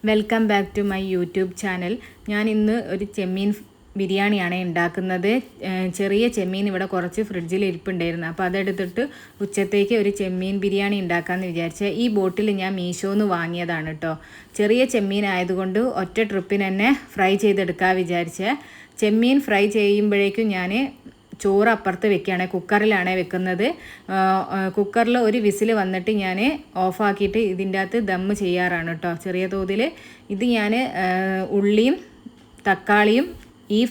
Welcome back to my YouTube channel. ഞാൻ ഇന്ന് ഒരു ചെമ്മീൻ ബിരിയാണിയാണ് ഉണ്ടാക്കുന്നത്. ചെറിയ ചെമ്മീൻ ഇവിടെ കുറച്ച് ഫ്രിഡ്ജിൽ ഇരിപ്പുണ്ടായിരുന്നു. അപ്പോൾ അതെടുത്തിട്ട് ഉച്ചത്തേക്ക് ഒരു ചെമ്മീൻ ബിരിയാണി ഉണ്ടാക്കാമെന്ന് വിചാരിച്ച ഈ ബോട്ടിൽ ഞാൻ മീഷോന്ന് വാങ്ങിയതാണ് കേട്ടോ. ചെറിയ ചെമ്മീൻ ആയതുകൊണ്ട് ഒറ്റ ട്രിപ്പിന് തന്നെ ഫ്രൈ ചെയ്തെടുക്കാൻ വിചാരിച്ച. ചെമ്മീൻ ഫ്രൈ ചെയ്യുമ്പോഴേക്കും ഞാൻ ചോറ് അപ്പുറത്ത് വെക്കുകയാണ്, കുക്കറിലാണ് വെക്കുന്നത്. കുക്കറിൽ ഒരു വിസിൽ വന്നിട്ട് ഞാൻ ഓഫാക്കിയിട്ട് ഇതിൻ്റെ അകത്ത് ദമ്മ് ചെയ്യാറാണ് കേട്ടോ ചെറിയ തോതിൽ. ഇത് ഞാൻ ഉള്ളിയും തക്കാളിയും ഈ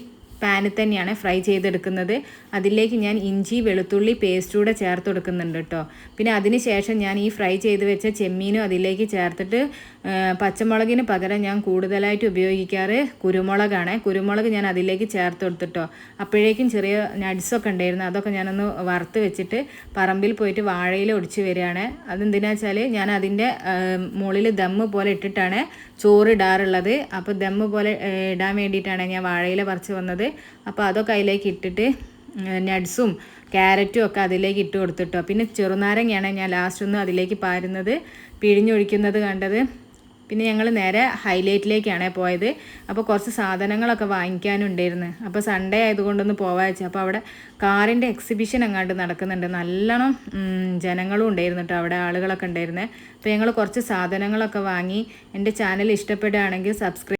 പാനിൽ തന്നെയാണ് ഫ്രൈ ചെയ്തെടുക്കുന്നത്. അതിലേക്ക് ഞാൻ ഇഞ്ചി വെളുത്തുള്ളി പേസ്റ്റൂടെ ചേർത്ത് കൊടുക്കുന്നുണ്ട് കേട്ടോ. പിന്നെ അതിന് ശേഷം ഞാൻ ഈ ഫ്രൈ ചെയ്ത് വെച്ച ചെമ്മീനും അതിലേക്ക് ചേർത്തിട്ട് പച്ചമുളകിന് പകരം ഞാൻ കൂടുതലായിട്ട് ഉപയോഗിക്കാറ് കുരുമുളകാണ്. കുരുമുളക് ഞാൻ അതിലേക്ക് ചേർത്ത് കൊടുത്തിട്ടോ. അപ്പോഴേക്കും ചെറിയ നട്ട്സൊക്കെ ഉണ്ടായിരുന്നു, അതൊക്കെ ഞാനൊന്ന് വറുത്ത് വെച്ചിട്ട് പറമ്പിൽ പോയിട്ട് വാഴയിൽ ഒടിച്ച് വരികയാണ്. അതെന്തിനാ വെച്ചാൽ ഞാൻ അതിൻ്റെ മുകളിൽ ദമ്മ് പോലെ ഇട്ടിട്ടാണ് ചോറ് ഇടാറുള്ളത്. അപ്പോൾ ദമ്മ് പോലെ ഇടാൻ വേണ്ടിയിട്ടാണ് ഞാൻ വാഴയില പറിച്ച് വന്നത്. അപ്പോൾ അതൊക്കെ അതിലേക്ക് ഇട്ടിട്ട് നട്ട്സും ക്യാരറ്റും ഒക്കെ അതിലേക്ക് ഇട്ട് കൊടുത്തിട്ടോ. പിന്നെ ചെറുനാരങ്ങയാണ് ഞാൻ ലാസ്റ്റ് ഒന്ന് അതിലേക്ക് പാരുന്നത്, പിഴിഞ്ഞൊഴിക്കുന്നത് കണ്ടത്. പിന്നെ ഞങ്ങൾ നേരെ ഹൈലൈറ്റിലേക്കാണ് പോയത്. അപ്പോൾ കുറച്ച് സാധനങ്ങളൊക്കെ വാങ്ങിക്കാനുണ്ടായിരുന്നു. അപ്പോൾ സൺഡേ ആയതുകൊണ്ടൊന്ന് പോവാ വെച്ചാൽ അപ്പോൾ അവിടെ കാറിൻ്റെ എക്സിബിഷൻ അങ്ങാണ്ട് നടക്കുന്നുണ്ട്. നല്ലോണം ജനങ്ങളും ഉണ്ടായിരുന്നു കേട്ടോ, അവിടെ ആളുകളൊക്കെ ഉണ്ടായിരുന്നത്. അപ്പോൾ ഞങ്ങൾ കുറച്ച് സാധനങ്ങളൊക്കെ വാങ്ങി. എൻ്റെ ചാനൽ ഇഷ്ടപ്പെടുകയാണെങ്കിൽ സബ്സ്ക്രൈബ്